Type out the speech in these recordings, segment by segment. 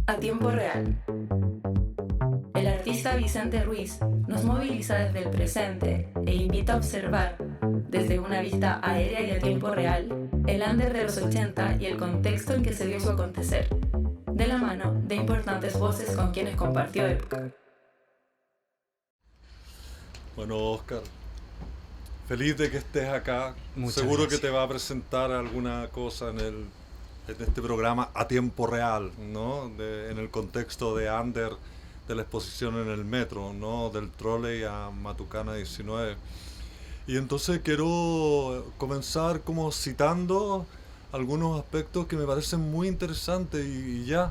A tiempo real. El artista Vicente Ruiz nos moviliza desde el presente e invita a observar, desde una vista aérea y a tiempo real, el under de los 80 y el contexto en que se dio su acontecer, de la mano de importantes voces con quienes compartió época. Bueno, Oscar, feliz de que estés acá. Muchas Seguro gracias. que te va a presentar alguna cosa en este programa a tiempo real, ¿no? En el contexto de under, de la exposición en el metro, ¿no? Del trolley a Matucana 19. Y entonces quiero comenzar como citando algunos aspectos que me parecen muy interesantes y ya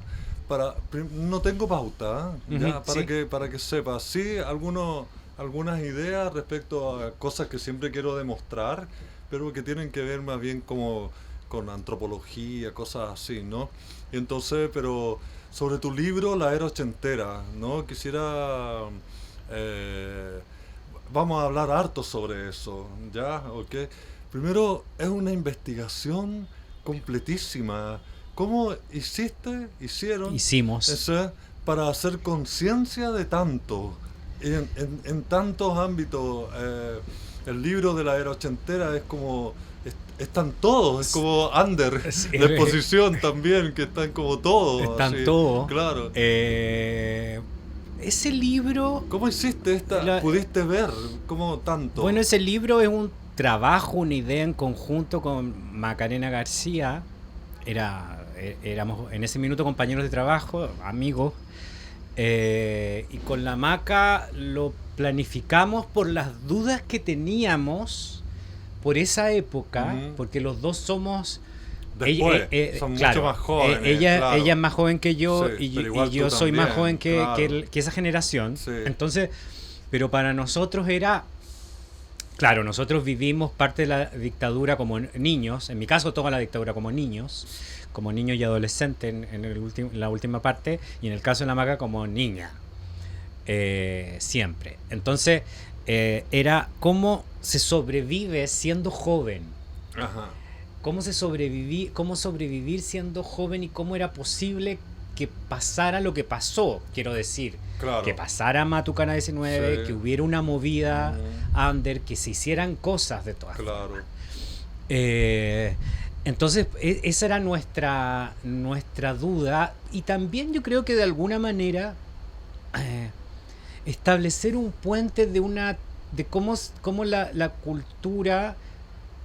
no tengo pauta, ¿eh? Ya, Sí. para que sepas, sí, algunas ideas respecto a cosas que siempre quiero demostrar, pero que tienen que ver más bien como con antropología, cosas así, ¿no? Y entonces, pero sobre tu libro, La Era Ochentera, ¿no? Quisiera... vamos a hablar harto sobre eso, ¿ya? ¿Ok? Primero, es una investigación completísima. ¿Cómo Hicimos. eso para hacer conciencia de tanto? En tantos ámbitos, el libro de la era ochentera es como... Están todos, es como under, Sí. la exposición también, que están como todos. Están así, todos. Claro. Ese libro... ¿Cómo hiciste esta? ¿Pudiste ver? ¿Cómo tanto? Bueno, ese libro es un trabajo, una idea en conjunto con Macarena García. Éramos en ese minuto compañeros de trabajo, amigos. Y con la Maca lo planificamos por las dudas que teníamos por esa época, porque los dos somos... Después, son mucho más jóvenes. Ella es más joven que yo, Sí, y pero yo soy también, más joven que, claro. que esa generación. Sí. Entonces, pero para nosotros era... Claro, nosotros vivimos parte de la dictadura como niños, en mi caso toda la dictadura como niños y adolescentes en la última parte, y en el caso de la Maca como niña, siempre. Entonces, era cómo se sobrevive siendo joven. Ajá. Cómo sobrevivir siendo joven y cómo era posible que pasara lo que pasó, quiero decir. Claro. Que pasara Matucana 19, Sí. que hubiera una movida under, que se hicieran cosas de todas Claro. formas. Entonces, esa era nuestra duda, y también yo creo que de alguna manera establecer un puente de cómo la cultura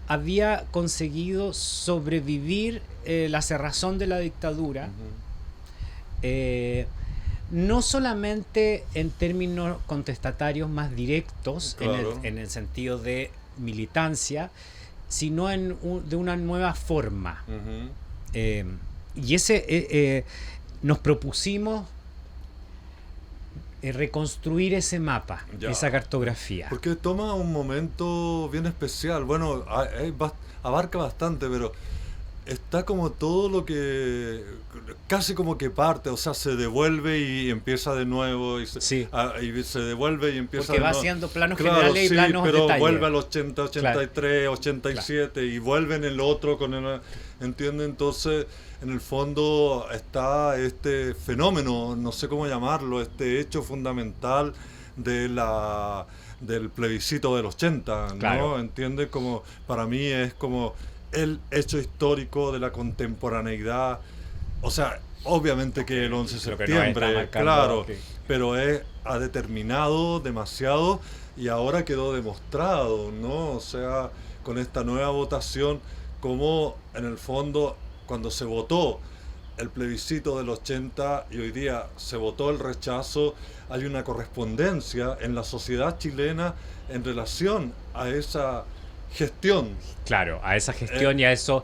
había conseguido sobrevivir la cerrazón de la dictadura. No solamente en términos contestatarios más directos, Claro. en el sentido de militancia, sino de una nueva forma. Y nos propusimos reconstruir ese mapa, Ya. esa cartografía. Porque toma un momento bien especial. Bueno, abarca bastante, pero está como todo lo que... Casi como que parte, o sea, se devuelve y empieza de nuevo. Y Sí. y se devuelve y empieza Porque de va nuevo. haciendo planos Claro, generales y sí, planos pero detalles. vuelve al 80, 83, 87 y vuelve en el otro con el... ¿Entiende? Entonces, en el fondo está este fenómeno, no sé cómo llamarlo, este hecho fundamental del plebiscito del 80, ¿no? Claro. ¿Entiende? Como, para mí es como el hecho histórico de la contemporaneidad. O sea, obviamente que el 11 de Lo que nos está septiembre, marcando claro, que- pero ha determinado demasiado y ahora quedó demostrado, ¿no? O sea, con esta nueva votación, como en el fondo, cuando se votó el plebiscito del 80 y hoy día se votó el rechazo, hay una correspondencia en la sociedad chilena en relación a esa gestión, Claro, a esa gestión y a esos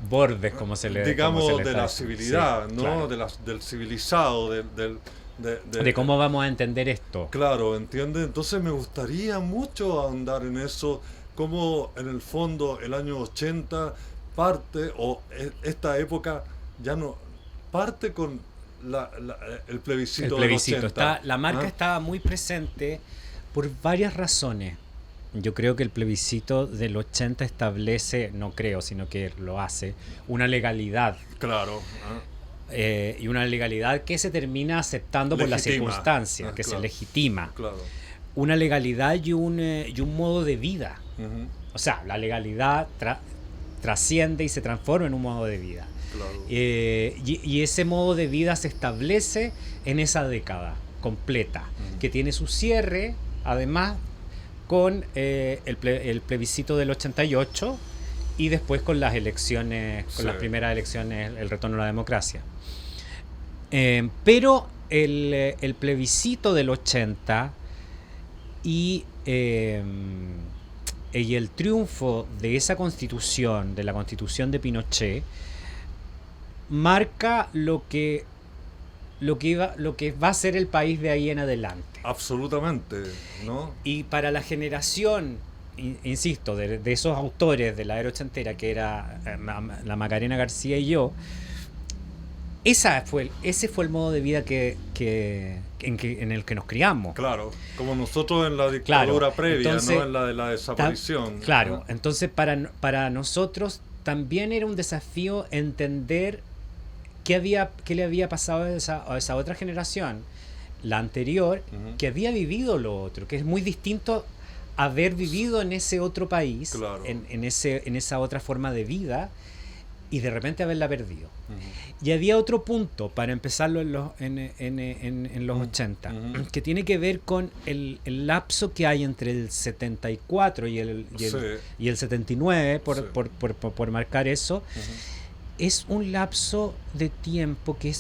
bordes, como se le digamos, como se le de la está- civilidad, sí, ¿no? claro. Del civilizado, De cómo vamos a entender esto. Claro, ¿entiende? Entonces me gustaría mucho ahondar en eso, cómo en el fondo el año 80 parte, o esta época ya no, parte con el plebiscito El plebiscito. del 80. La marca ¿Ah? estaba muy presente por varias razones. Yo creo que el plebiscito del 80 establece, no creo, sino que lo hace, una legalidad. Claro. ¿Ah? y una legalidad que se termina aceptando por las circunstancias, que claro, se legitima. Claro. Una legalidad y un modo de vida. Ujú. O sea, la legalidad trasciende y se transforma en un modo de vida. Claro. Y ese modo de vida se establece en esa década completa, que tiene su cierre, además, con el plebiscito del 88 y después con las elecciones, con las primeras elecciones, el retorno a la democracia. Pero el plebiscito del 80 y el triunfo de esa constitución, de la constitución de Pinochet, marca lo que va a ser el país de ahí en adelante. Absolutamente, ¿no? Y para la generación, insisto, de esos autores de la era ochentera, que era la Macarena García y yo, ese fue el modo de vida en el que nos criamos. Claro, como nosotros en la dictadura previa, entonces, ¿no? En la de la desaparición. Claro, ¿no? entonces para nosotros también era un desafío entender qué le había pasado a esa otra generación, la anterior, que había vivido lo otro, que es muy distinto haber vivido en ese otro país, claro, en esa otra forma de vida, y de repente haberla perdido. Y había otro punto, para empezarlo en los 80, que tiene que ver con el lapso que hay entre el 74 y el 79, por marcar eso. Es un lapso de tiempo que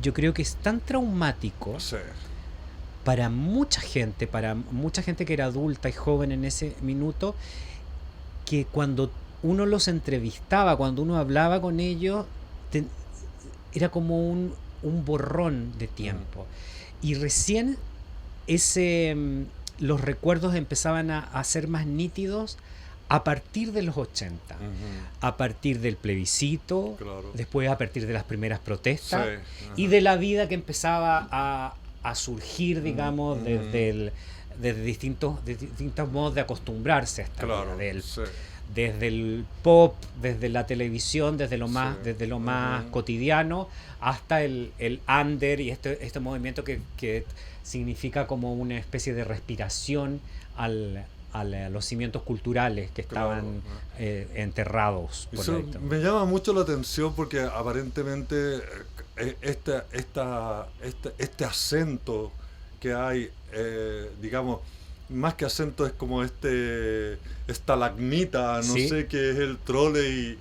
yo creo que es tan traumático para mucha gente que era adulta y joven en ese minuto, que cuando uno los entrevistaba, cuando uno hablaba con ellos, era como un borrón de tiempo. Y recién los recuerdos empezaban a ser más nítidos a partir de los 80, a partir del plebiscito, claro, después a partir de las primeras protestas, y de la vida que empezaba a surgir, digamos, desde distintos modos de acostumbrarse a esta vida, desde el pop, desde la televisión, desde lo más cotidiano, hasta el under y este movimiento que significa como una especie de respiración a los cimientos culturales que estaban enterrados por la dictadura. Me llama mucho la atención porque aparentemente este acento que hay, digamos, más que acento es como estalagmita, no sé, que es el Trole y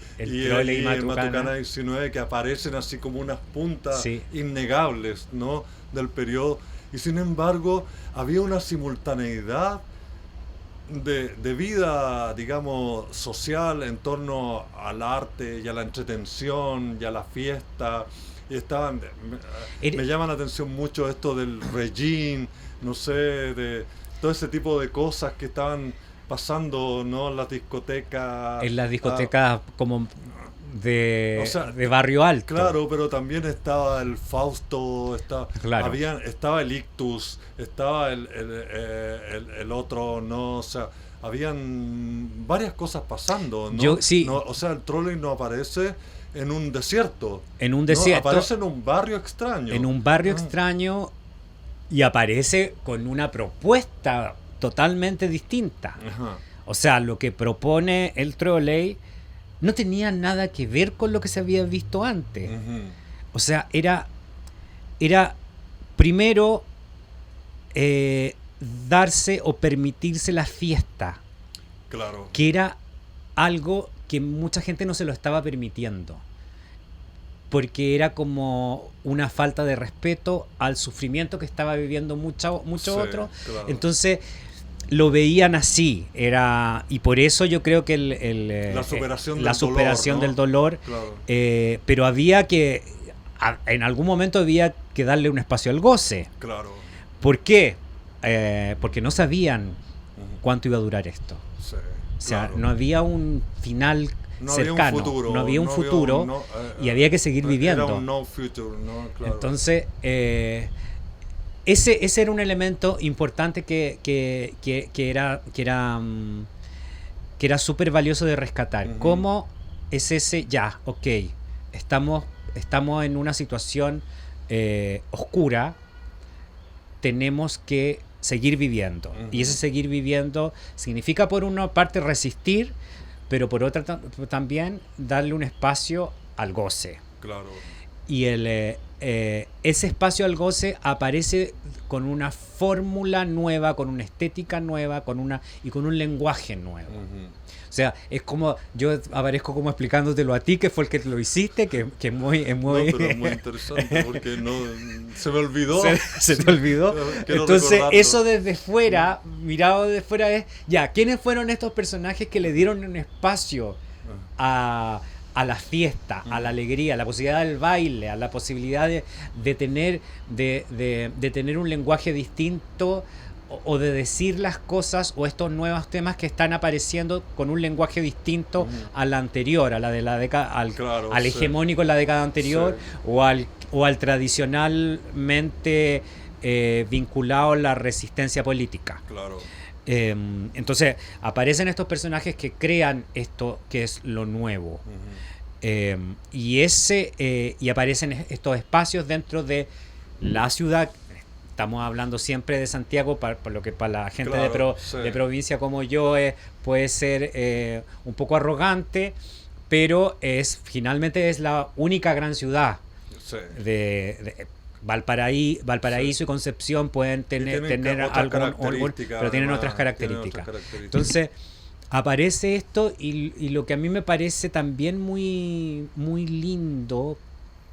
Matucana 19, que aparecen así como unas puntas innegables, ¿no?, del periodo. Y sin embargo había una simultaneidad de vida, digamos, social en torno al arte y a la entretención y a la fiesta. Y me llama la atención mucho esto del regime, no sé, de todo ese tipo de cosas que estaban pasando, ¿no?, en las discotecas. En las discotecas como de barrio alto. Claro, pero también estaba el Fausto, estaba el Ictus, estaba el otro, ¿no? O sea, habían varias cosas pasando, ¿no? O sea, el Trolley no aparece en un desierto. En un desierto. No, aparece en un barrio extraño. En un barrio extraño, y aparece con una propuesta totalmente distinta. O sea, lo que propone el Trolley no tenía nada que ver con lo que se había visto antes. O sea, era primero darse o permitirse la fiesta. Claro. Que era algo que mucha gente no se lo estaba permitiendo. Porque era como una falta de respeto al sufrimiento que estaba viviendo mucho otro. Claro. Entonces lo veían así, y por eso yo creo que la superación del dolor, claro, pero había que, en algún momento había que darle un espacio al goce. Claro. ¿Por qué? Porque no sabían cuánto iba a durar esto. O sea, no había un final cercano, no había un futuro, y había que seguir viviendo. Era un no future, ¿no? Claro. Entonces, ese era un elemento importante que era súper valioso de rescatar. ¿Cómo es ese? Ya, ok, estamos estamos en una situación oscura, tenemos que seguir viviendo. Y ese seguir viviendo significa, por una parte, resistir, pero por otra también darle un espacio al goce. Claro. Y ese espacio al goce aparece con una fórmula nueva, con una estética nueva, con un lenguaje nuevo. O sea, es como, yo aparezco como explicándotelo a ti, que fue el que lo hiciste, que es muy... No, pero es muy interesante, porque se me olvidó. ¿Se te olvidó? Entonces, recordarlo. eso desde fuera, mirado desde fuera, es, ya, ¿quiénes fueron estos personajes que le dieron un espacio a la fiesta, a la alegría, a la posibilidad del baile, a la posibilidad de tener un lenguaje distinto, o de decir las cosas, o estos nuevos temas que están apareciendo con un lenguaje distinto al anterior, a la de la década, al hegemónico en la década anterior, o al tradicionalmente vinculado a la resistencia política. Claro. Entonces aparecen estos personajes que crean esto que es lo nuevo. Y aparecen estos espacios dentro de la ciudad. Estamos hablando siempre de Santiago, por lo que para la gente de provincia como yo puede ser un poco arrogante, pero finalmente es la única gran ciudad. De Valparaíso y Concepción pueden tener algún, pero tienen otras características. Entonces aparece esto, y lo que a mí me parece también muy, muy lindo,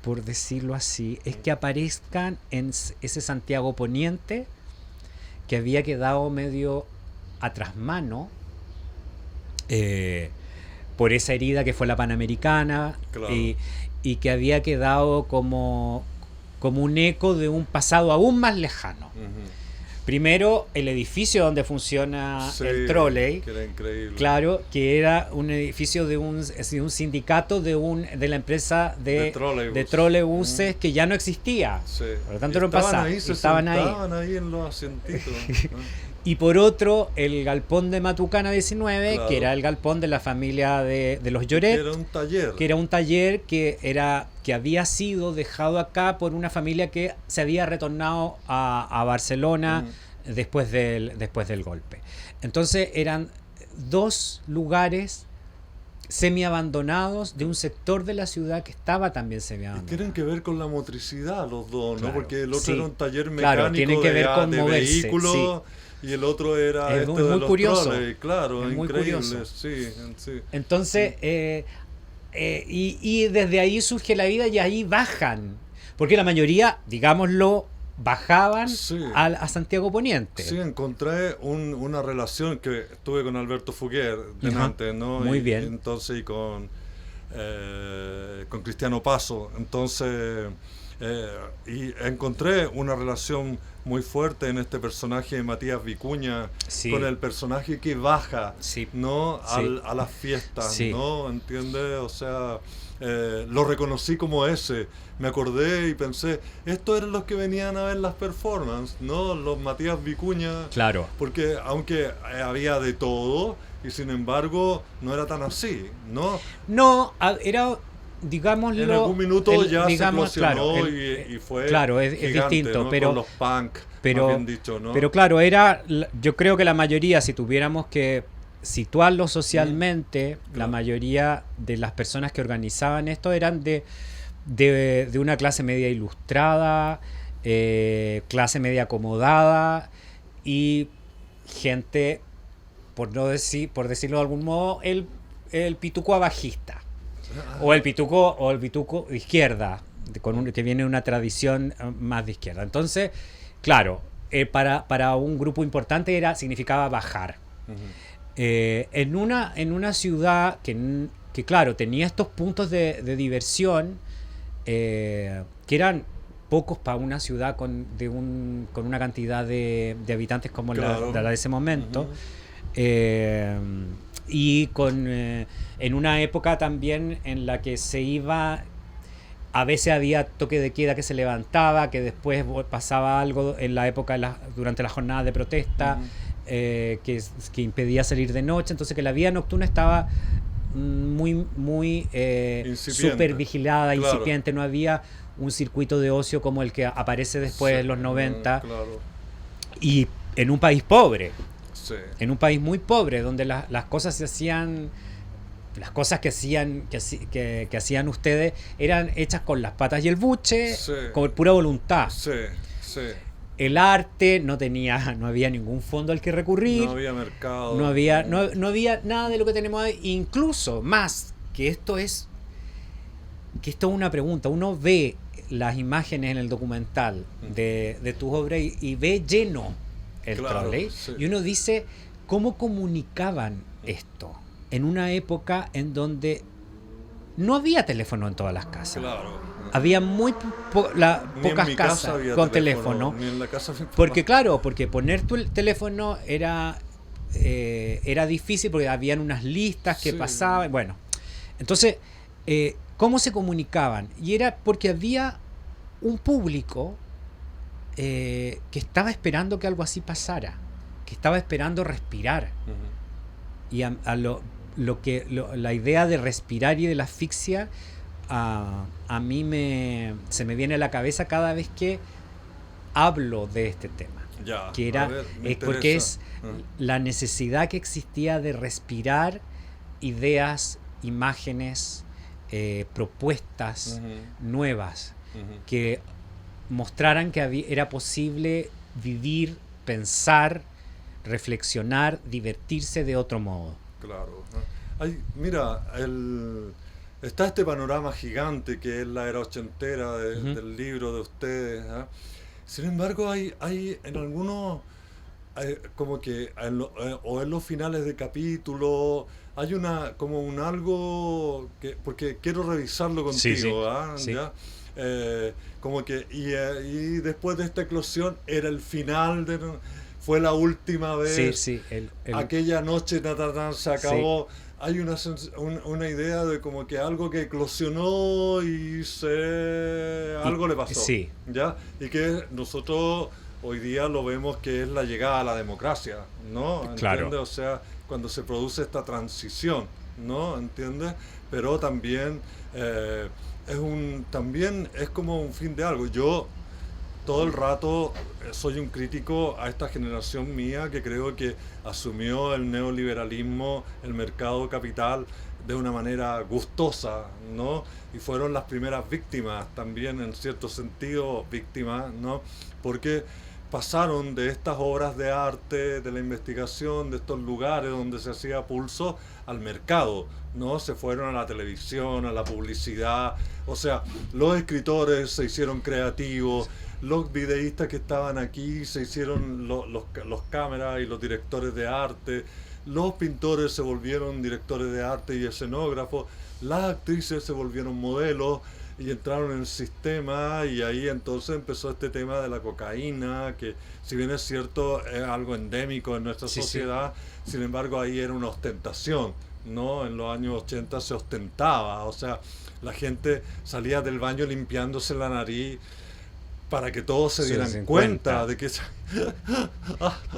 por decirlo así, es que aparezcan en ese Santiago Poniente que había quedado medio a trasmano por esa herida que fue la Panamericana, claro. y que había quedado como un eco de un pasado aún más lejano. Primero, el edificio donde funciona el trolley, que era increíble. Claro, que era un edificio de un sindicato de la empresa de trolebuses que ya no existía. Por lo tanto, no pasaba. Estaban ahí en los asientitos. Y por otro, el galpón de Matucana 19, claro. que era el galpón de la familia de los Lloret. Que era un taller. Que había sido dejado acá por una familia que se había retornado a Barcelona después del golpe. Entonces eran dos lugares semi-abandonados de un sector de la ciudad que estaba también semi-abandonado. Tienen que ver con la motricidad los dos, claro, ¿no? Porque el otro era un taller mecánico, claro, tiene que ver con de moverse, vehículos, y el otro era es muy de los curioso. troles, claro, es muy increíble. Curioso. Sí. Entonces, y desde ahí surge la vida, y ahí bajan, porque la mayoría, digámoslo, bajaban a Santiago Poniente. Sí, encontré una relación que tuve con Alberto Fuguer delante, ¿no? Muy bien. Entonces, y con Cristiano Paso. Entonces, y encontré una relación muy fuerte en este personaje de Matías Vicuña, con el personaje que baja, ¿no? A las fiestas, ¿no? ¿Entiendes? O sea, lo reconocí como ese. Me acordé y pensé, estos eran los que venían a ver las performances, ¿no? Los Matías Vicuña. Claro. Porque aunque había de todo, y sin embargo no era tan así, ¿no? No, era, digámoslo... En algún minuto ya se eclosionó, claro, y fue claro, es gigante, distinto, ¿no? pero... Con los punk, pero, más bien dicho, ¿no? Pero claro, yo creo que la mayoría, si tuviéramos que situarlo socialmente, la mayoría de las personas que organizaban esto eran de una clase media ilustrada, clase media acomodada, y gente, por decirlo de algún modo, el pituco abajista, o el pituco de izquierda, que viene de una tradición más de izquierda. Entonces, claro, para un grupo importante significaba bajar. En una ciudad que claro, tenía estos puntos de diversión, que eran pocos para una ciudad con una cantidad de habitantes como claro. la de ese momento, y en una época también en la que se iba, a veces había toque de queda que se levantaba, que después pasaba algo en la época durante la jornada de protesta, que impedía salir de noche, entonces que la vida nocturna estaba muy Incipiente. súper vigilada, Claro. incipiente. No había un circuito de ocio como el que aparece después en los 90. Claro. Y en un país pobre, Sí. en un país muy pobre, donde las cosas se hacían... Las cosas que hacían ustedes eran hechas con las patas y el buche, Sí. con pura voluntad. Sí, sí. El arte no había ningún fondo al que recurrir, No había mercado. no había nada de lo que tenemos ahí. Incluso más que esto es una pregunta. Uno ve las imágenes en el documental de tus obras y ve lleno el Claro, trolley, sí. y uno dice cómo comunicaban esto en una época en donde no había teléfono en todas las casas. Claro. Había muy Ni en pocas mi casa casas había con teléfono. Ni en la casa de mi papá. Porque poner tu teléfono era difícil, porque habían unas listas que Sí. pasaban. Bueno, entonces, ¿cómo se comunicaban? Y era porque había un público que estaba esperando que algo así pasara, que estaba esperando respirar. Ujú. Y la idea de respirar y de la asfixia a mí se me viene a la cabeza cada vez que hablo de este tema. Ya. Que era, a ver, me porque interesa. es la necesidad que existía de respirar ideas, imágenes, propuestas Ujú. nuevas Ujú. que mostraran que era posible vivir, pensar, reflexionar, divertirse de otro modo. Claro. Mira, está este panorama gigante que es la era ochentera Ujú. del libro de ustedes. ¿Ah? Sin embargo, hay en algunos, como que, o en los finales de capítulo, hay como un algo, porque quiero revisarlo contigo, Sí, sí, ¿ah? sí. ¿Ya? Como que, y después de esta eclosión era el final, fue la última vez. Sí, Aquella noche se acabó. Hay una idea de como que algo que eclosionó y algo le pasó. Sí. ¿Ya? Y que nosotros hoy día lo vemos que es la llegada a la democracia, ¿no? Claro. ¿Entiendes? O sea, cuando se produce esta transición, ¿no? ¿Entiendes? Pero también también es como un fin de algo. Yo todo el rato soy un crítico a esta generación mía que creo que asumió el neoliberalismo, el mercado capital de una manera gustosa, ¿no? Y fueron las primeras víctimas también, en cierto sentido, víctimas, ¿no? Porque pasaron de estas obras de arte, de la investigación, de estos lugares donde se hacía pulso, al mercado, ¿no? Se fueron a la televisión, a la publicidad, o sea, los escritores se hicieron creativos, los videístas que estaban aquí se hicieron los cámaras y los directores de arte, los pintores se volvieron directores de arte y escenógrafos, las actrices se volvieron modelos y entraron en el sistema, y ahí entonces empezó este tema de la cocaína, que si bien es cierto es algo endémico en nuestra sociedad, sin embargo ahí era una ostentación, ¿no? En los años 80 se ostentaba, o sea, la gente salía del baño limpiándose la nariz para que todos se dieran cuenta de que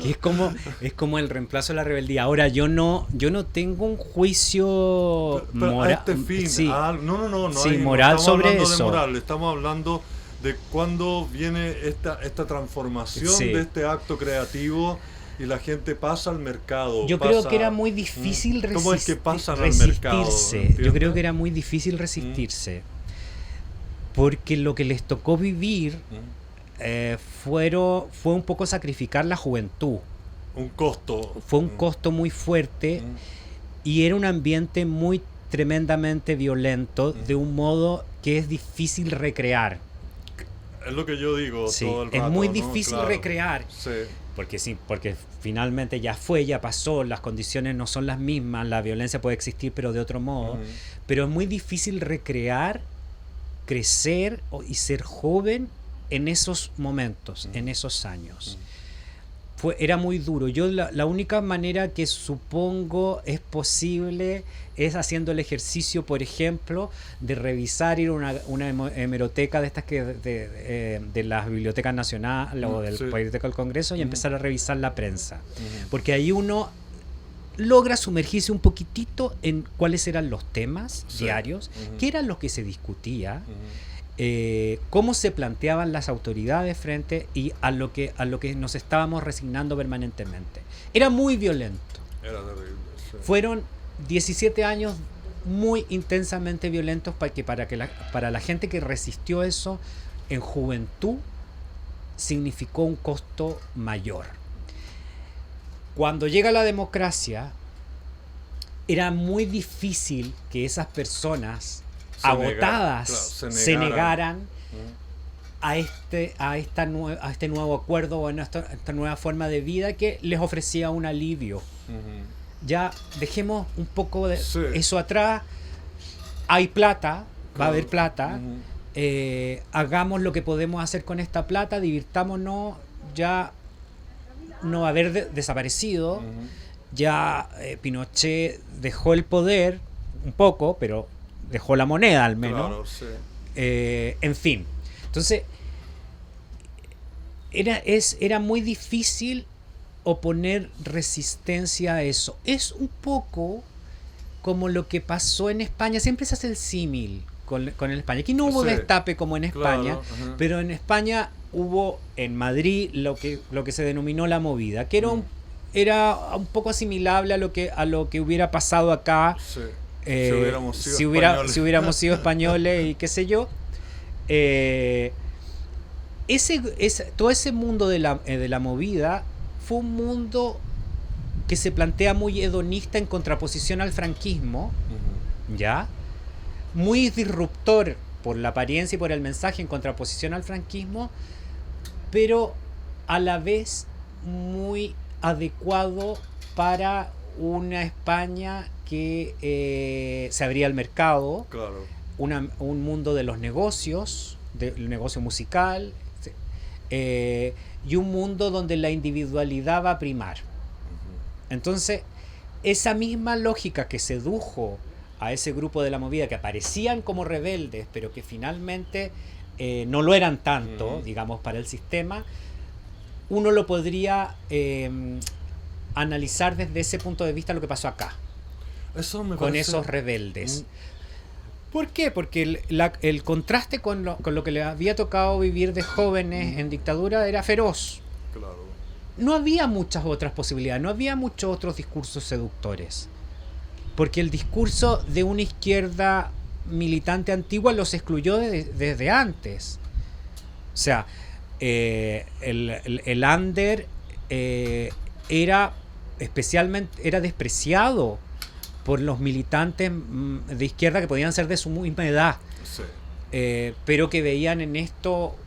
que es como el reemplazo de la rebeldía. Ahora yo no tengo un juicio moral. A este fin, sí, no sí, moral sobre eso. De moral, estamos hablando de cuándo viene esta transformación de este acto creativo y la gente pasa al mercado. Yo creo que era muy difícil ¿Cómo es que pasan resistirse. al mercado? ¿Entiendes? Yo creo que era muy difícil resistirse. Porque lo que les tocó vivir fue un poco sacrificar la juventud. Un costo. Fue un costo muy fuerte y era un ambiente muy tremendamente violento, de un modo que es difícil recrear. Es lo que yo digo todo el rato. Es muy ¿no? difícil recrear. Sí. Porque finalmente ya pasó, las condiciones no son las mismas, la violencia puede existir pero de otro modo. Pero es muy difícil recrear, crecer y ser joven en esos momentos, en esos años. Era muy duro. Yo la única manera que supongo es posible es haciendo el ejercicio, por ejemplo, de revisar, ir a una hemeroteca de estas de las bibliotecas nacionales o del Biblioteca del Congreso y empezar a revisar la prensa. Porque ahí uno logra sumergirse un poquitito en cuáles eran los temas diarios, qué eran los que se discutía, cómo se planteaban las autoridades frente y a lo que nos estábamos resignando permanentemente. Era muy violento. Era terrible. Sí. Fueron 17 años muy intensamente violentos para la gente que resistió eso en juventud significó un costo mayor. Cuando llega la democracia, era muy difícil que esas personas agotadas se negaran a este nuevo acuerdo o a esta nueva forma de vida que les ofrecía un alivio. Ya dejemos un poco de eso atrás. Hay plata, va a haber plata. Hagamos lo que podemos hacer con esta plata, divirtámonos. Ya no va a haber desaparecido. Ya Pinochet dejó el poder un poco, pero dejó la moneda al menos. Claro, sí. En fin, entonces era muy difícil oponer resistencia a eso. Es un poco como lo que pasó en España. Siempre se hace el símil con el España. Aquí no hubo destape como en España, pero en España hubo en Madrid lo que se denominó la movida, que era un poco asimilable a lo que hubiera pasado acá. Sí. Si hubiéramos sido españoles y qué sé yo. Todo ese mundo de la movida fue un mundo que se plantea muy hedonista en contraposición al franquismo, ¿ya? Muy disruptor por la apariencia y por el mensaje en contraposición al franquismo, pero a la vez muy adecuado para una España que se abría al mercado, claro. Un mundo de los negocios, del negocio musical, y un mundo donde la individualidad va a primar. Entonces, esa misma lógica que sedujo a ese grupo de la movida, que aparecían como rebeldes, pero que finalmente no lo eran tanto, digamos, para el sistema, uno lo podría analizar desde ese punto de vista lo que pasó acá. Eso me con parece... esos rebeldes. ¿Por qué? Porque el contraste con lo que le había tocado vivir de jóvenes en dictadura era feroz. Claro. No había muchas otras posibilidades, no había muchos otros discursos seductores. Porque el discurso de una izquierda militante antigua los excluyó desde antes. O sea, el under era despreciado por los militantes de izquierda que podían ser de su misma edad, pero que veían en esto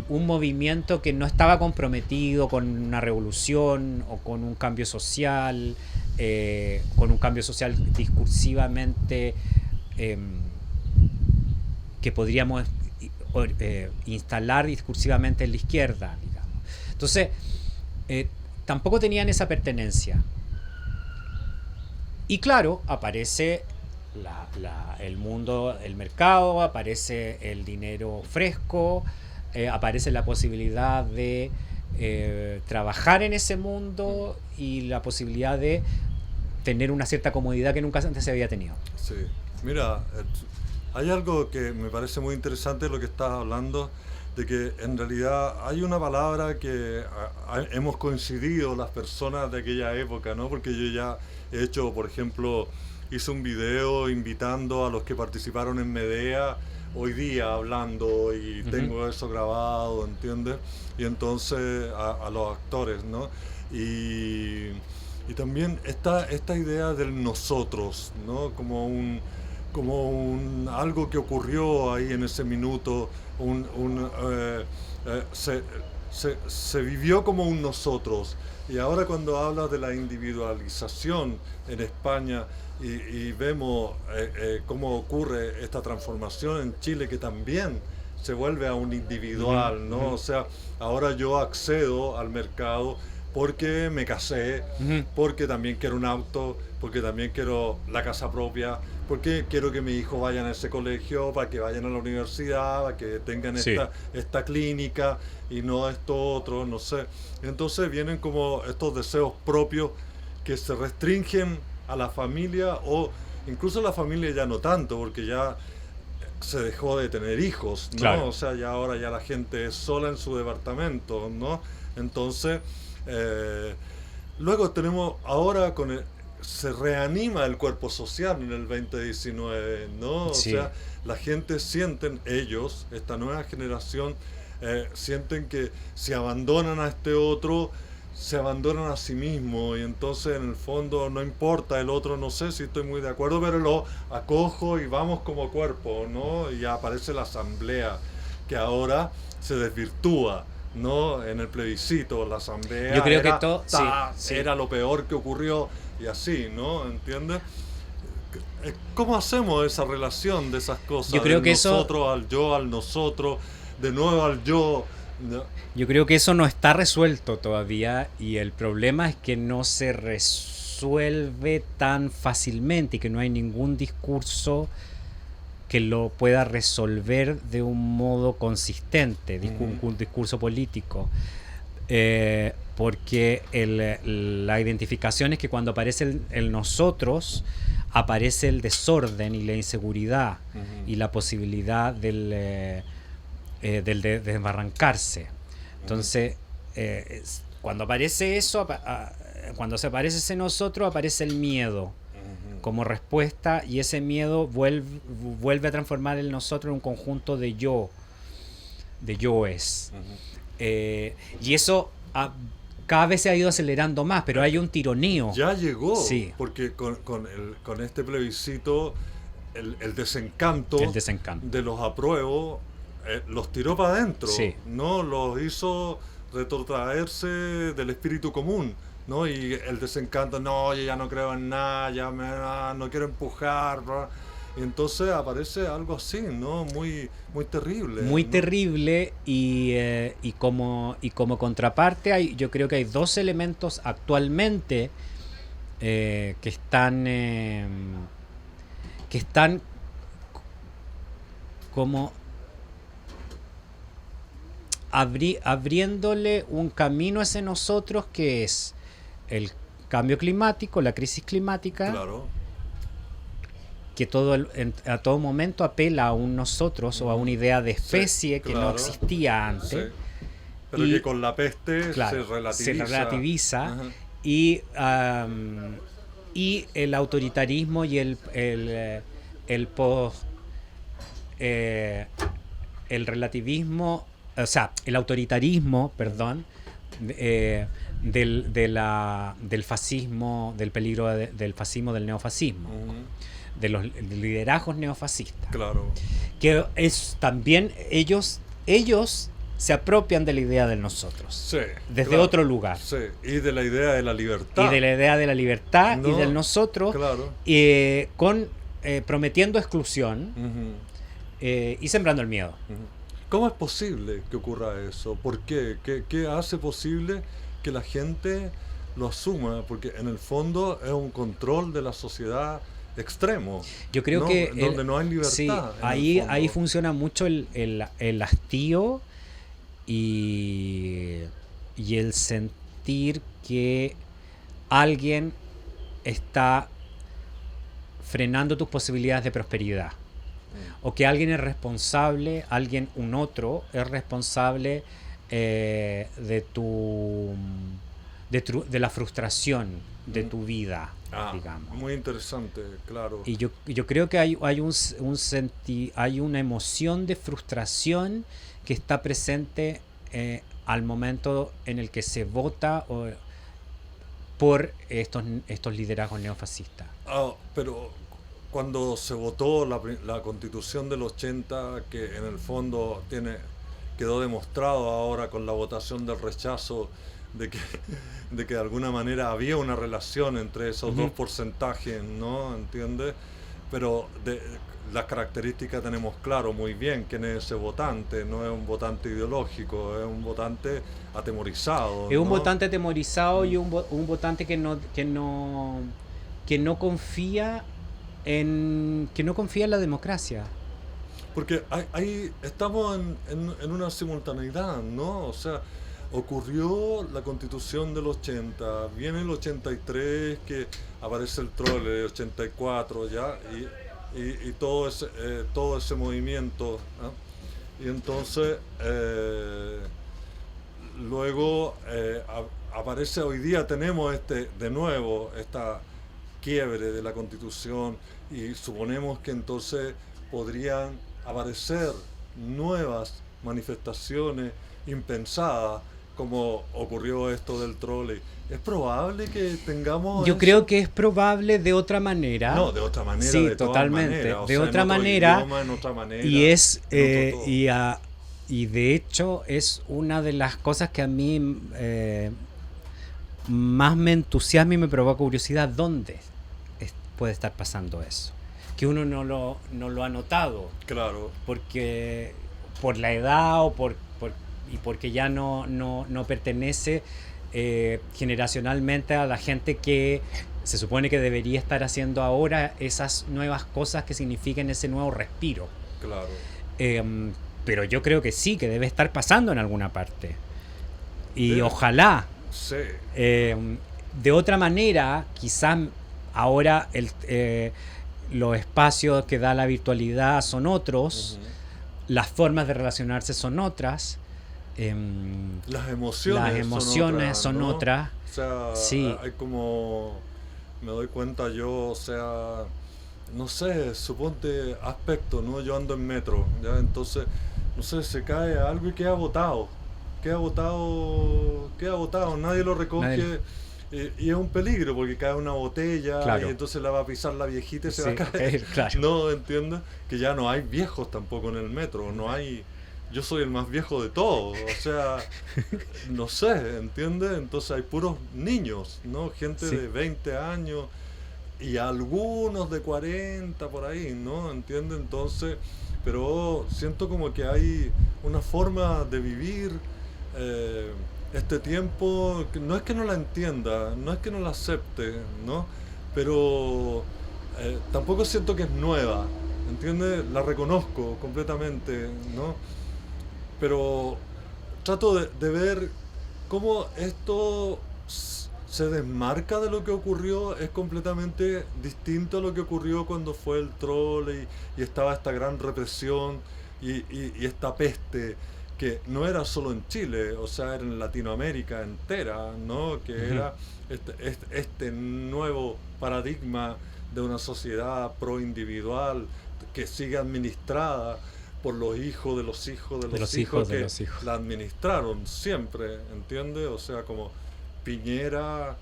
un movimiento que no estaba comprometido con una revolución o con un cambio social, discursivamente que podríamos instalar discursivamente en la izquierda, digamos. Entonces, tampoco tenían esa pertenencia. Y claro, aparece el mundo, el mercado, aparece el dinero fresco, aparece la posibilidad de trabajar en ese mundo y la posibilidad de tener una cierta comodidad que nunca antes se había tenido. Sí, mira, hay algo que me parece muy interesante lo que estás hablando, de que en realidad hay una palabra que hemos coincidido las personas de aquella época, ¿no? Porque yo ya he hecho, por ejemplo, hice un video invitando a los que participaron en Medea hoy día hablando y tengo eso grabado, ¿entiendes? Y entonces a los actores, ¿no? Y también esta idea del nosotros, ¿no? Como algo que ocurrió ahí en ese minuto, se vivió como un nosotros. Y ahora cuando hablas de la individualización en España y vemos cómo ocurre esta transformación en Chile, que también se vuelve a un individual, ¿no? O sea, ahora yo accedo al mercado porque me casé, porque también quiero un auto, porque también quiero la casa propia, porque quiero que mis hijos vayan a ese colegio, para que vayan a la universidad, para que tengan esta clínica y no esto otro, no sé. Entonces vienen como estos deseos propios que se restringen a la familia, o incluso la familia ya no tanto, porque ya se dejó de tener hijos, ¿no? Claro. O sea, ya ahora ya la gente es sola en su departamento, ¿no? Entonces, luego tenemos ahora se reanima el cuerpo social en el 2019, ¿no? O Sí. sea, la gente sienten, ellos, esta nueva generación, sienten que si abandonan a este otro, se abandonan a sí mismos, y entonces en el fondo no importa el otro, no sé si estoy muy de acuerdo, pero lo acojo y vamos como cuerpo, ¿no? Y aparece la asamblea, que ahora se desvirtúa, ¿no? En el plebiscito, la asamblea Yo creo que era lo peor que ocurrió, y así, ¿no? ¿Entiendes? ¿Cómo hacemos esa relación de esas cosas? Yo creo del que eso- nosotros al yo, al nosotros, de nuevo al yo, ¿no? Yo creo que eso no está resuelto todavía, y el problema es que no se resuelve tan fácilmente y que no hay ningún discurso que lo pueda resolver de un modo consistente, un discurso político. Porque la identificación es que cuando aparece el nosotros, aparece el desorden y la inseguridad y la posibilidad del desbarrancarse. Entonces, cuando aparece eso, cuando se aparece ese nosotros, aparece el miedo como respuesta, y ese miedo vuelve a transformar el nosotros en un conjunto de yoes. Y eso cada vez se ha ido acelerando más, pero hay un tironeo. Ya llegó, Sí. porque con este plebiscito el desencanto de los apruebos los tiró para adentro, Sí. ¿no? Los hizo retrotraerse del espíritu común, ¿no? Y el desencanto, no, yo ya no creo en nada, no quiero empujar, bla. Y entonces aparece algo así, ¿no? Muy, muy terrible. Muy ¿no? terrible, y como contraparte yo creo que hay dos elementos actualmente que están como abriéndole un camino a ese nosotros, que es el cambio climático, la crisis climática. Claro. Que a todo momento apela a un nosotros o a una idea de especie, Sí, que claro. no existía antes. Sí. Pero que con la peste Claro, se relativiza. Ajá. Y el autoritarismo y el relativismo, o sea, el autoritarismo, perdón, del fascismo, del peligro del fascismo, del neofascismo, de los liderazgos neofascistas. Claro. Que es también ellos se apropian de la idea del nosotros. Sí, desde claro. otro lugar. Sí, y de la idea de la libertad. Y de la idea de la libertad, No, y del nosotros, claro. prometiendo exclusión y sembrando el miedo. ¿Cómo es posible que ocurra eso? ¿Por qué? ¿Qué hace posible que la gente lo asuma? Porque en el fondo es un control de la sociedad extremo. Yo creo ¿no? que donde no hay libertad. Sí, en ahí el fondo. funciona mucho el hastío y el sentir que alguien está frenando tus posibilidades de prosperidad, o que alguien es responsable, un otro es responsable de la frustración de tu vida, digamos. Muy interesante, claro. Y yo creo que hay una emoción de frustración que está presente al momento en el que se vota por estos liderazgos neofascistas. Pero cuando se votó la Constitución del 80, que en el fondo quedó demostrado ahora con la votación del rechazo de que de alguna manera había una relación entre esos dos porcentajes, ¿no? ¿Entiendes? Pero las características tenemos claro muy bien quién es ese votante. No es un votante ideológico, es un votante atemorizado. Es un ¿no? votante atemorizado y un votante que no confía en la democracia. Porque ahí estamos en una simultaneidad, ¿no? O sea, ocurrió la Constitución del 80, viene el 83 que aparece el trole, el 84 ya, y todo ese movimiento, ¿no? Y entonces luego aparece hoy día, tenemos de nuevo esta quiebre de la Constitución, y suponemos que entonces podrían aparecer nuevas manifestaciones impensadas, como ocurrió esto del trole. ¿Es probable que tengamos Yo eso? creo que es probable de otra manera. No, de otra manera, sí, de todas totalmente, maneras. O de sea, otra en otro manera, idioma, en otra manera, y es en otro todo. y de hecho es una de las cosas que a mí más me entusiasma y me provoca curiosidad. ¿Dónde puede estar pasando eso? Que uno no lo ha notado, Claro, porque por la edad o y porque ya no pertenece generacionalmente a la gente que se supone que debería estar haciendo ahora esas nuevas cosas que signifiquen ese nuevo respiro. claro. Pero yo creo que sí, que debe estar pasando en alguna parte. Y Sí. ojalá. Sí, De otra manera, quizás ahora los espacios que da la virtualidad son otros, las formas de relacionarse son otras, las emociones son ¿no? otras. O sea, Sí. hay como, me doy cuenta yo, o sea, no sé, suponte aspecto, ¿no? Yo ando en metro, ¿ya? Entonces, no sé, se cae algo y queda botado, nadie lo recoge. Y es un peligro porque cae una botella, Claro. y entonces la va a pisar la viejita y se va a Sí, caer. claro. No, ¿entiendes? Que ya no hay viejos tampoco en el metro, no hay... Yo soy el más viejo de todos, o sea, no sé, ¿entiendes? Entonces hay puros niños, ¿no? Gente Sí. de 20 años y algunos de 40 por ahí, ¿no? ¿Entiendes? Entonces, pero siento como que hay una forma de vivir este tiempo, que no es que no la entienda, no es que no la acepte, ¿no? Pero tampoco siento que es nueva, ¿entiendes? La reconozco completamente, ¿no? Pero trato de ver cómo esto se desmarca de lo que ocurrió, es completamente distinto a lo que ocurrió cuando fue el trole y estaba esta gran represión y esta peste que no era solo en Chile, o sea, era en Latinoamérica entera, ¿no? Que era este nuevo paradigma de una sociedad pro-individual que sigue administrada por los hijos de los hijos de los hijos que la administraron siempre, ¿entiendes? O sea, como Piñera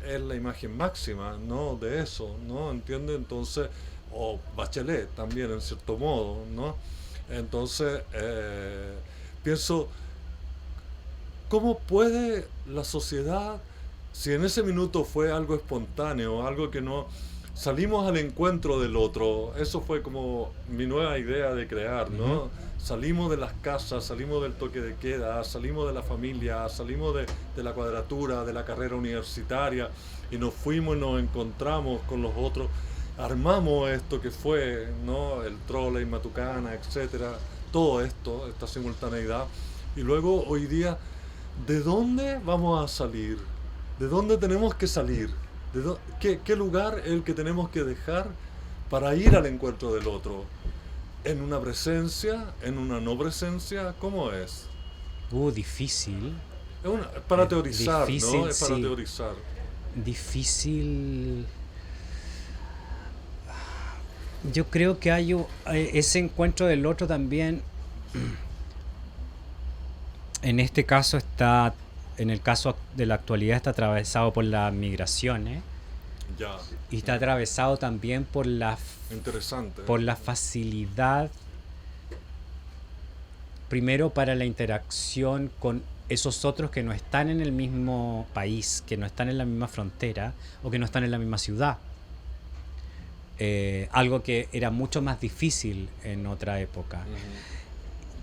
es la imagen máxima, ¿no? De eso, ¿no? ¿Entiendes? Entonces, o Bachelet también, en cierto modo, ¿no? Entonces, pienso, ¿cómo puede la sociedad, si en ese minuto fue algo espontáneo, algo que no... Salimos al encuentro del otro, eso fue como mi nueva idea de crear, ¿no? Salimos de las casas, salimos del toque de queda, salimos de la familia, salimos de la cuadratura, de la carrera universitaria, y nos fuimos y nos encontramos con los otros, armamos esto que fue, ¿no? El trole, Matucana, etcétera, todo esto, esta simultaneidad, y luego hoy día, ¿de dónde vamos a salir? ¿De dónde tenemos que salir? ¿Qué lugar es el que tenemos que dejar para ir al encuentro del otro? ¿En una presencia? ¿En una no presencia? ¿Cómo es? Difícil. Es para teorizar, difícil, ¿no? Es para sí. teorizar. Difícil. Yo creo que hay ese encuentro del otro también. En este caso está... En el caso de la actualidad está atravesado por las migraciones. Ya. Y está atravesado también por Interesante. por la facilidad, primero para la interacción con esos otros que no están en el mismo país, que no están en la misma frontera o que no están en la misma ciudad. Algo que era mucho más difícil en otra época.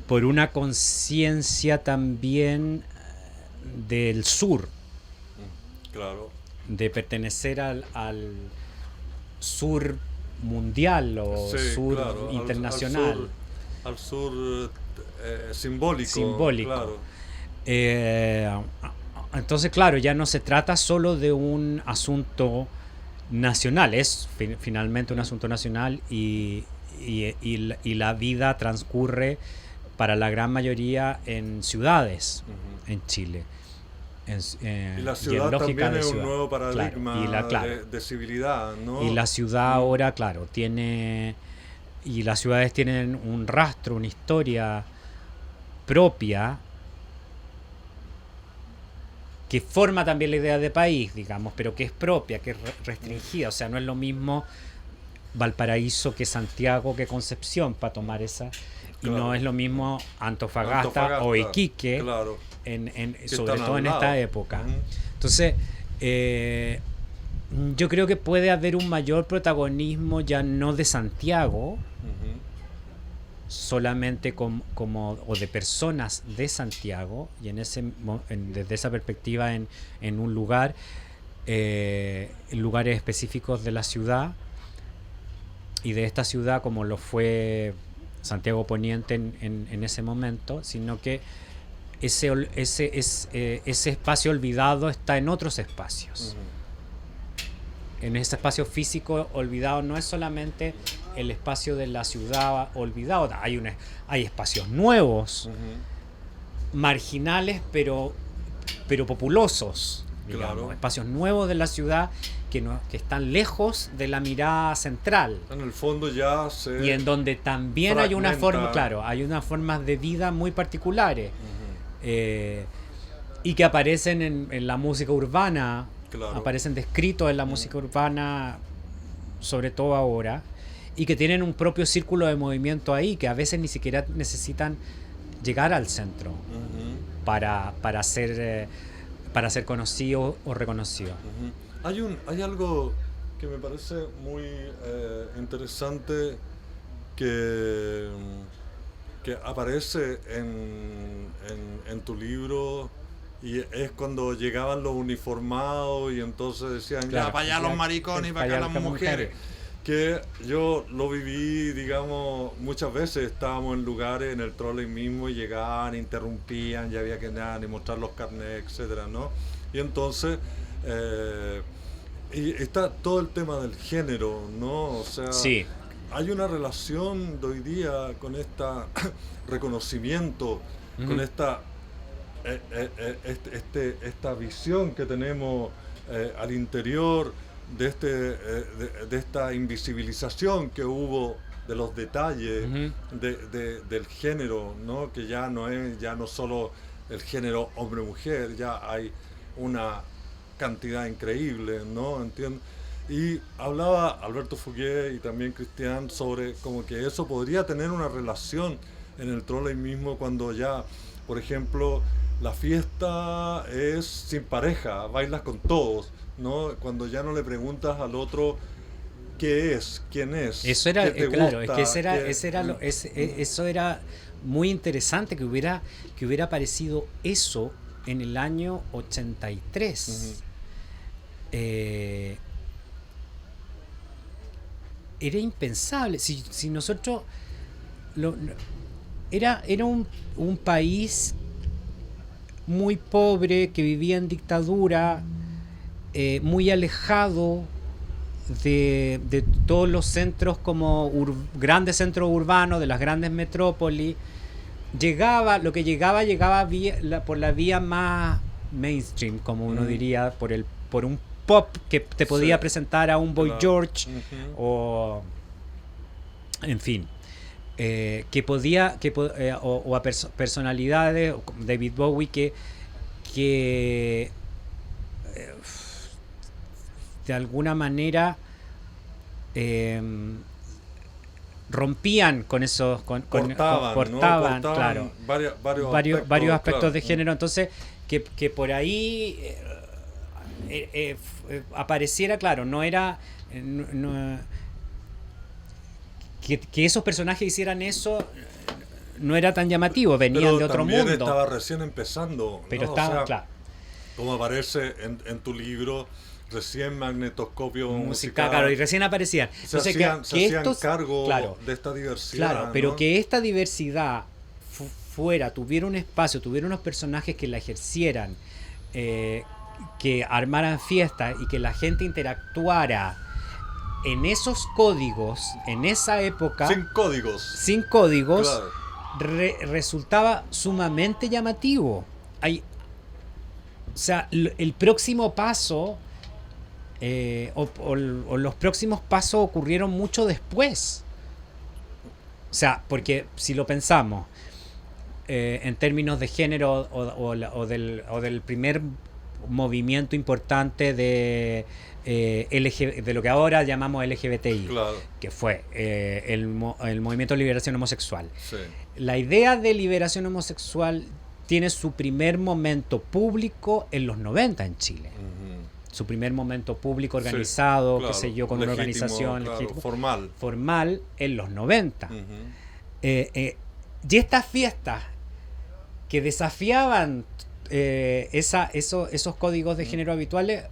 Por una conciencia también del sur, Claro. de pertenecer al sur mundial o Sí, sur claro, internacional. al sur simbólico. Simbólico. Claro. Entonces, claro, ya no se trata solo de un asunto nacional, es finalmente un asunto nacional y la vida transcurre para la gran mayoría en ciudades en Chile. Y la ciudad también es un nuevo paradigma, claro, de civilidad, ¿no? Y la ciudad ahora, claro, y las ciudades tienen un rastro, una historia propia que forma también la idea de país, digamos, pero que es propia, que es restringida. O sea, no es lo mismo Valparaíso que Santiago que Concepción, para tomar esa. Claro. Y no es lo mismo Antofagasta o Iquique, claro, sobre todo en esta época. Entonces, yo creo que puede haber un mayor protagonismo ya no de Santiago, solamente o de personas de Santiago, y desde esa perspectiva en un lugar, en lugares específicos de la ciudad, y de esta ciudad como lo fue Santiago Poniente en ese momento, sino que ese espacio olvidado está en otros espacios. En ese espacio físico olvidado no es solamente el espacio de la ciudad olvidado, hay espacios nuevos, marginales pero populosos, digamos, claro. Espacios nuevos de la ciudad que están lejos de la mirada central. En el fondo ya y en donde también hay una forma, claro, hay unas formas de vida muy particulares y que aparecen en la música urbana. Claro. Aparecen descritos en la música urbana, sobre todo ahora, y que tienen un propio círculo de movimiento ahí, que a veces ni siquiera necesitan llegar al centro para ser conocido o reconocido. Hay algo que me parece muy interesante que aparece en tu libro. Y es cuando llegaban los uniformados y entonces decían, claro, ya, para allá los maricones y para acá las mujeres. Que yo lo viví, digamos, muchas veces estábamos en lugares, en el trolley mismo, y llegaban, interrumpían, ya había que ni mostrar los carnets, etcétera, ¿no? Y entonces, y está todo el tema del género, ¿no? O sea, sí. Hay una relación de hoy día con este reconocimiento, con esta visión que tenemos al interior de esta invisibilización que hubo de los detalles del género, ¿no? Que ya no solo el género hombre-mujer, ya hay una cantidad increíble, ¿no? ¿Entiendes? Y hablaba Alberto Fugué y también Cristian sobre como que eso podría tener una relación en el trolley mismo cuando ya, por ejemplo, la fiesta es sin pareja, bailas con todos, ¿no? Cuando ya no le preguntas al otro qué es, quién es. Eso era, qué te claro, gusta, es que eso era muy interesante que hubiera aparecido eso en el año 83. Era impensable. Si nosotros era un país muy pobre, que vivía en dictadura, muy alejado de todos los centros como grandes centros urbanos, de las grandes metrópolis. Lo que llegaba por la vía más mainstream, como uno diría, por un pop que te podía presentar a un Boy George o en fin. O a personalidades, David Bowie, que de alguna manera rompían con esos, cortaban, claro, varios aspectos, claro, de género. Entonces que por ahí apareciera, claro, no era que esos personajes hicieran eso, no era tan llamativo, venían de otro mundo. Estaba recién empezando, ¿no? Pero estaba, o sea, claro, como aparece en tu libro, recién Magnetoscopio musical, claro, y recién aparecían. Entonces, se hacían cargo, claro, de esta diversidad, claro, pero, ¿no? Que esta diversidad fuera tuviera un espacio, tuviera unos personajes que la ejercieran, que armaran fiestas y que la gente interactuara en esos códigos, en esa época, sin códigos, Claro. resultaba sumamente llamativo. O sea, el próximo paso, o los próximos pasos ocurrieron mucho después. O sea, porque si lo pensamos en términos de género o del primer movimiento importante de lo que ahora llamamos LGBTI, Claro. que fue el movimiento de liberación homosexual. Sí. La idea de liberación homosexual tiene su primer momento público en los 90 en Chile. Su primer momento público organizado, Sí, claro, qué sé yo, con una legítimo, organización claro, legítimo, formal en los 90. Ujú. Y estas fiestas que desafiaban esos códigos de género habituales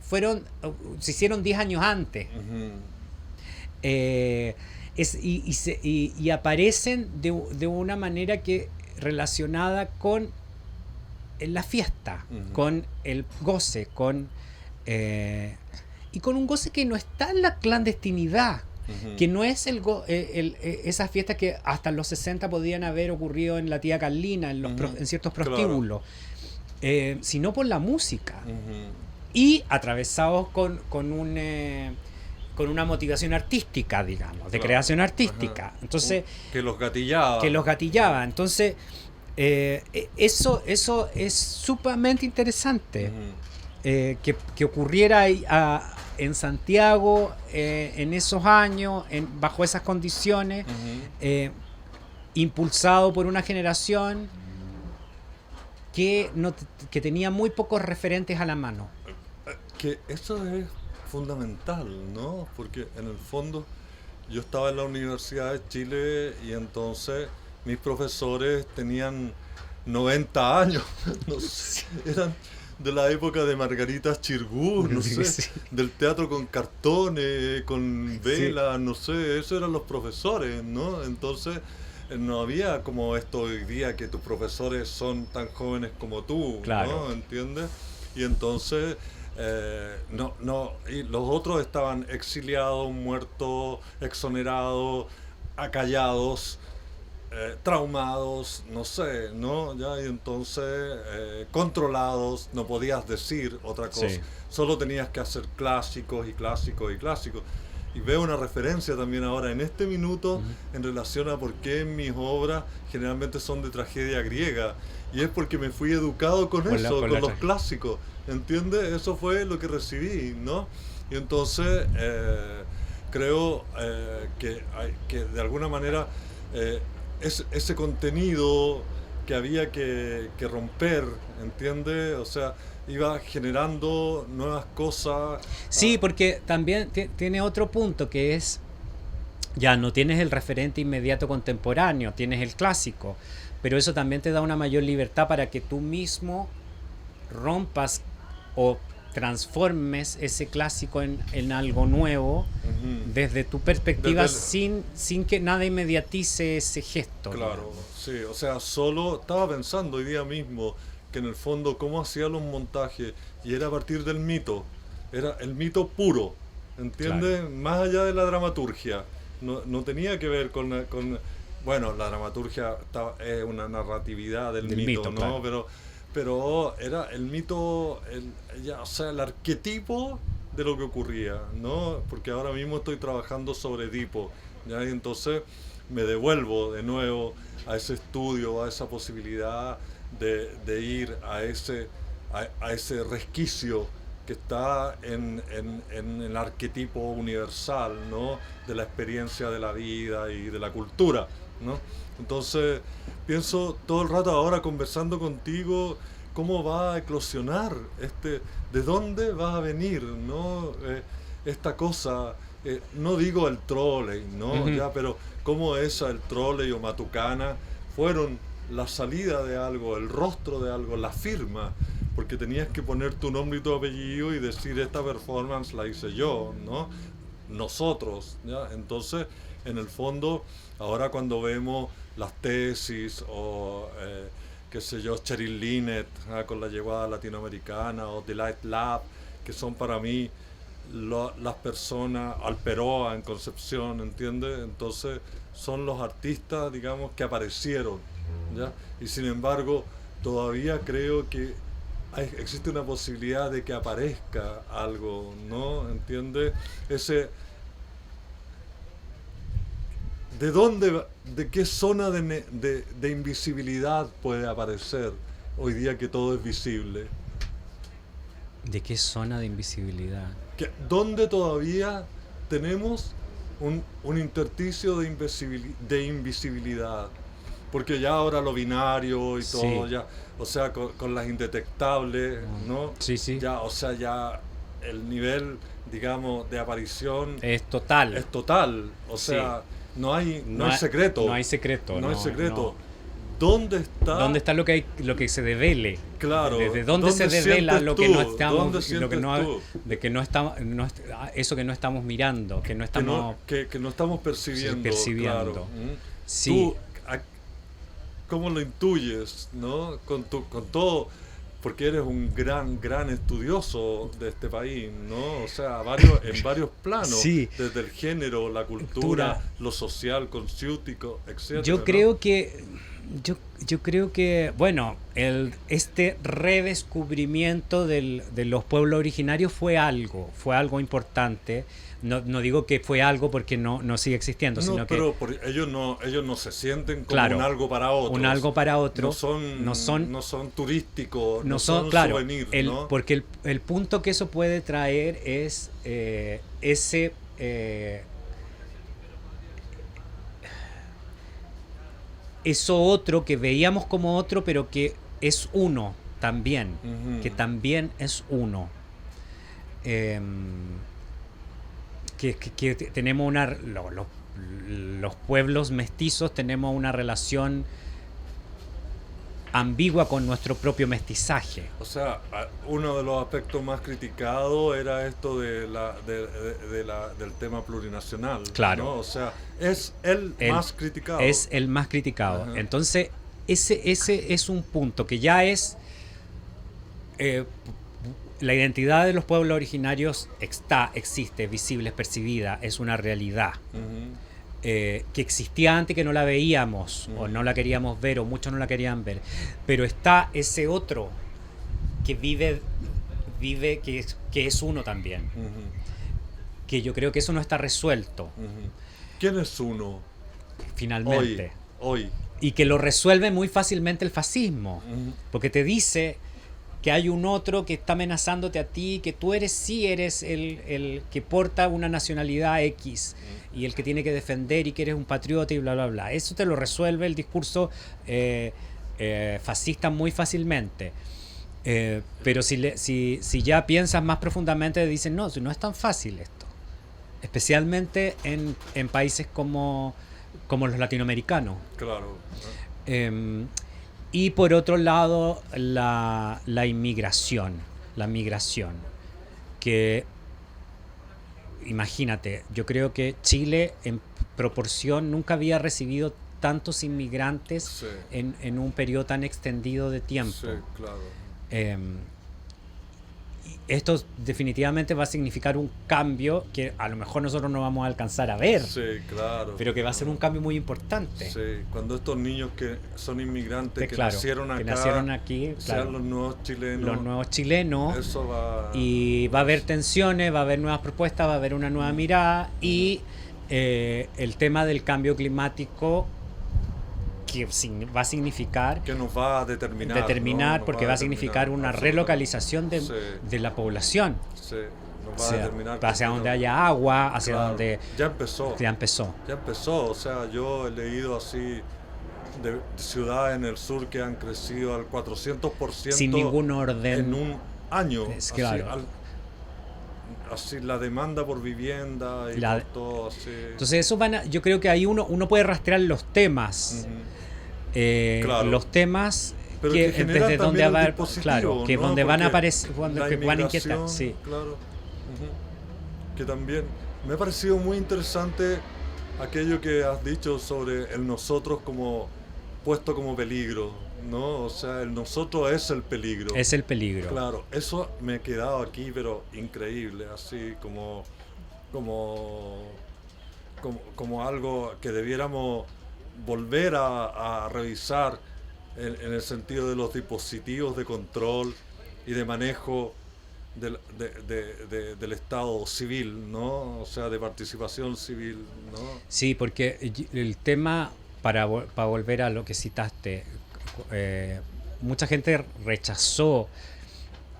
se hicieron 10 años antes. Ujú. Y aparecen de una manera que relacionada con la fiesta, Ujú. con el goce, y con un goce que no está en la clandestinidad, Ujú. que no es esas fiestas que hasta los 60 podían haber ocurrido en la tía Carlina, en ciertos prostíbulos, sino por la música. Ujú. Y atravesados con una motivación artística, digamos, de Claro. creación artística. Ajá. Entonces, Que los gatillaba. Entonces, eso es sumamente interesante. Ujú. Que ocurriera en Santiago en esos años, bajo esas condiciones, Ujú. impulsado por una generación que tenía muy pocos referentes a la mano. Que eso es fundamental, ¿no? Porque en el fondo yo estaba en la Universidad de Chile y entonces mis profesores tenían 90 años, no sé, eran de la época de Margarita Xirgu, no sé, Sí. del teatro con cartones, con velas, Sí. no sé, esos eran los profesores, ¿no? Entonces no había como esto hoy día que tus profesores son tan jóvenes como tú, Claro. ¿no? ¿Entiendes? Y entonces y los otros estaban exiliados, muertos, exonerados, acallados, traumados, no sé, ¿no? Ya, y entonces controlados, no podías decir otra cosa, Sí. solo tenías que hacer clásicos y clásicos y clásicos. Y veo una referencia también ahora en este minuto en relación a por qué mis obras generalmente son de tragedia griega. Y es porque me fui educado con Con eso, con la los tragedia. clásicos. ¿Entiendes? Eso fue lo que recibí, ¿no? Y entonces creo que de alguna manera ese contenido que había que romper, ¿entiendes? O sea, iba generando nuevas cosas. Sí, porque también tiene otro punto que es, ya no tienes el referente inmediato contemporáneo, tienes el clásico, pero eso también te da una mayor libertad para que tú mismo rompas o transformes ese clásico en algo nuevo Ujú. desde tu perspectiva, Desde sin que nada inmediatice ese gesto. Claro, digamos. sí, o sea, solo estaba pensando hoy día mismo que en el fondo cómo hacía los montajes y era a partir del mito, era el mito puro, ¿entiendes? Claro. Más allá de la dramaturgia, no tenía que ver bueno, la dramaturgia es una narratividad del mito, ¿no? Claro. Pero era el mito, o sea, el arquetipo de lo que ocurría, ¿no? Porque ahora mismo estoy trabajando sobre Edipo, ¿ya? Y entonces me devuelvo de nuevo a ese estudio, a esa posibilidad de ir a ese resquicio que está en el arquetipo universal, ¿no? De la experiencia de la vida y de la cultura, ¿no? Entonces pienso todo el rato ahora conversando contigo cómo va a eclosionar de dónde va a venir, ¿no? Esta cosa, no digo el trolley, ¿no? Uh-huh. Ya, pero cómo el trolley o Matucana fueron la salida de algo, el rostro de algo, la firma, porque tenías que poner tu nombre y tu apellido y decir esta performance la hice yo, ¿no? Nosotros, ¿ya? Entonces en el fondo, ahora cuando vemos las tesis o, qué sé yo, Cheryl Linet con la llegada latinoamericana o Delight Lab, que son para mí las personas, Alperoa en Concepción, ¿entiendes? Entonces son los artistas, digamos, que aparecieron, ¿ya? Y sin embargo, todavía creo que existe una posibilidad de que aparezca algo, ¿no? ¿Entiendes? ¿De qué zona de invisibilidad puede aparecer hoy día que todo es visible? ¿De qué zona de invisibilidad? ¿Dónde todavía tenemos un intersticio de invisibilidad? Porque ya ahora lo binario y todo, Sí. ya, o sea, con las indetectables, ¿no? Sí, sí. Ya, o sea, ya el nivel, digamos, de aparición Es total. es total. O Sí. sea, no hay secreto. No hay secreto. No hay secreto. no. ¿Dónde está? ¿Dónde está lo que se devele? Claro. ¿Desde dónde se devela sientes lo que tú? no estamos, ¿Dónde lo que sientes no, tú? de que no estamos, eso que no estamos mirando, que no estamos que no estamos percibiendo. percibiendo. Claro. Sí. Tú, ¿cómo lo intuyes, no? Con todo, porque eres un gran estudioso de este país, ¿no? O sea, en varios planos, Sí. desde el género, la cultura, lo social, ciútico, etc. Yo creo que bueno, este redescubrimiento de los pueblos originarios fue algo importante. No digo que fue algo porque no sigue existiendo, sino pero que ellos no se sienten como claro, un algo para otros. un algo para otro. No son turísticos, no son claro, souvenirs, ¿no? porque el punto que eso puede traer es eso otro que veíamos como otro, pero que es uno también, Uh-huh. que también es uno. Que tenemos los pueblos mestizos tenemos una relación ambigua con nuestro propio mestizaje. O sea, uno de los aspectos más criticados era esto del tema plurinacional. Claro. ¿no? O sea, es el más criticado. Es el más criticado. Ajá. Entonces, ese es un punto que ya es... la identidad de los pueblos originarios existe, visible, es percibida, es una realidad. Uh-huh. Que existía antes, que no la veíamos, Uh-huh. o no la queríamos ver, o muchos no la querían ver. Pero está ese otro que vive que es uno también. Uh-huh. Que yo creo que eso no está resuelto, Uh-huh. ¿Quién es uno finalmente. hoy? Y que lo resuelve muy fácilmente el fascismo. Uh-huh. Porque te dice que hay un otro que está amenazándote a ti, que tú eres el que porta una nacionalidad X y el que tiene que defender y que eres un patriota y bla, bla, bla. Eso te lo resuelve el discurso fascista muy fácilmente. Pero si ya piensas más profundamente, dicen, no es tan fácil esto. Especialmente en países como los latinoamericanos. Claro. Y por otro lado, la migración, que imagínate, yo creo que Chile en proporción nunca había recibido tantos inmigrantes Sí. en un periodo tan extendido de tiempo. Sí, claro. Esto definitivamente va a significar un cambio que a lo mejor nosotros no vamos a alcanzar a ver, Sí, claro. pero que va a ser un cambio muy importante. Sí, cuando estos niños que son inmigrantes, que Claro, nacieron acá, que nacieron aquí, sean claro, los nuevos chilenos, los nuevos chilenos, eso va... y va a haber tensiones, va a haber nuevas propuestas, va a haber una nueva mirada, y el tema del cambio climático que va a significar que nos va a determinar, ¿no? porque va a significar una absolutamente. relocalización Sí. de la población, Sí, nos va o a sea, determinar hacia donde completamente. haya agua, hacia Claro, donde ya empezó. ya empezó. Ya empezó, o sea, yo he leído así de ciudades en el sur que han crecido al 400% Sin ningún orden. en un año. Es claro. Así la demanda por vivienda y por todo así. Entonces eso yo creo que ahí uno puede rastrear los temas. Ujú. Claro. Los temas Pero que generan desde donde también va, el dispositivo, claro, que ¿no? donde van a Porque aparecer, la que van a inquietar, inmigración, sí. Claro. Ujú. Que también me ha parecido muy interesante aquello que has dicho sobre el nosotros como puesto como peligro, ¿no? O sea, el nosotros es el peligro. Es el peligro. Claro, eso me ha quedado aquí, pero increíble, así como, como algo que debiéramos volver a revisar en el sentido de los dispositivos de control y de manejo del Estado civil, ¿no? O sea, de participación civil, ¿no? Sí, porque el tema, para volver a lo que citaste, mucha gente rechazó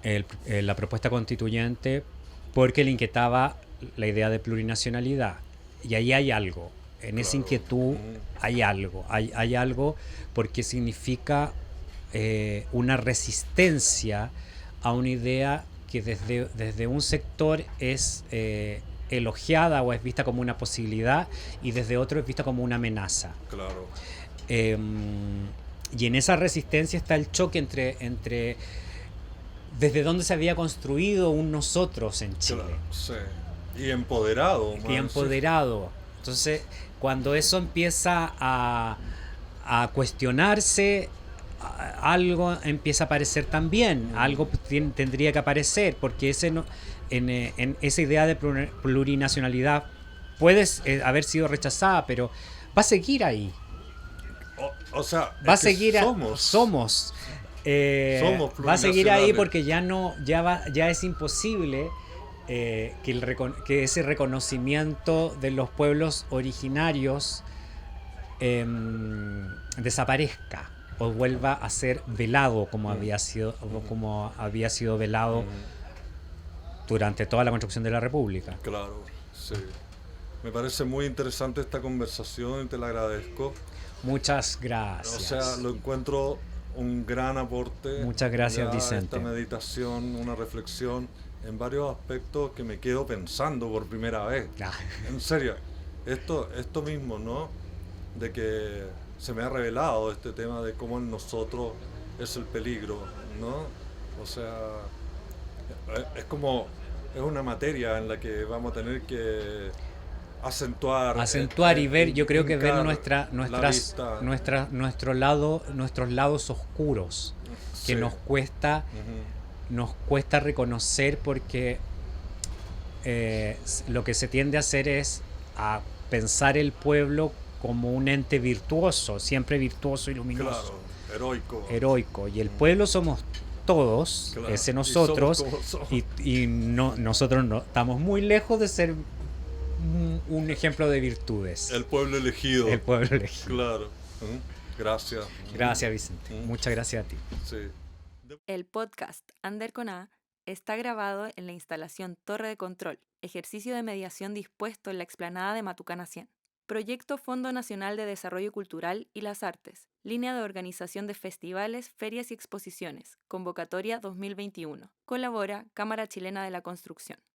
la propuesta constituyente porque le inquietaba la idea de plurinacionalidad. Y ahí hay algo. En esa inquietud hay algo. Hay algo porque significa una resistencia a una idea que desde un sector es elogiada o es vista como una posibilidad y desde otro es vista como una amenaza. Claro. Y en esa resistencia está el choque entre desde dónde se había construido un nosotros en Chile. Claro, sí. Y empoderado. Y empoderado. Entonces, cuando eso empieza a cuestionarse, algo empieza a aparecer también. Algo tendría que aparecer, porque en esa idea de plurinacionalidad puede haber sido rechazada, pero va a seguir ahí. O sea, va a seguir somos va a seguir ahí porque ya es imposible que ese reconocimiento de los pueblos originarios desaparezca o vuelva a ser velado como había sido velado durante toda la construcción de la República. Claro, sí. Me parece muy interesante esta conversación y te la agradezco. Muchas gracias. O sea, lo encuentro un gran aporte. Muchas gracias, Vicente. Esta meditación, una reflexión en varios aspectos que me quedo pensando por primera vez. En serio, esto mismo, ¿no? De que se me ha revelado este tema de cómo en nosotros es el peligro, ¿no? O sea, es una materia en la que vamos a tener que acentuar y ver, yo creo que ver nuestros lados oscuros, que nos cuesta reconocer, porque lo que se tiende a hacer es a pensar el pueblo como un ente virtuoso, siempre virtuoso y luminoso. Claro, heroico. Y el pueblo somos todos, claro, ese nosotros, y nosotros no estamos muy lejos de ser un ejemplo de virtudes. El pueblo elegido. El pueblo elegido. Claro. Gracias. Gracias, Vicente. Muchas gracias a ti. Sí. El podcast Ander con A está grabado en la instalación Torre de Control, ejercicio de mediación dispuesto en la explanada de Matucana 100. Proyecto Fondo Nacional de Desarrollo Cultural y las Artes, línea de organización de festivales, ferias y exposiciones, convocatoria 2021. Colabora Cámara Chilena de la Construcción.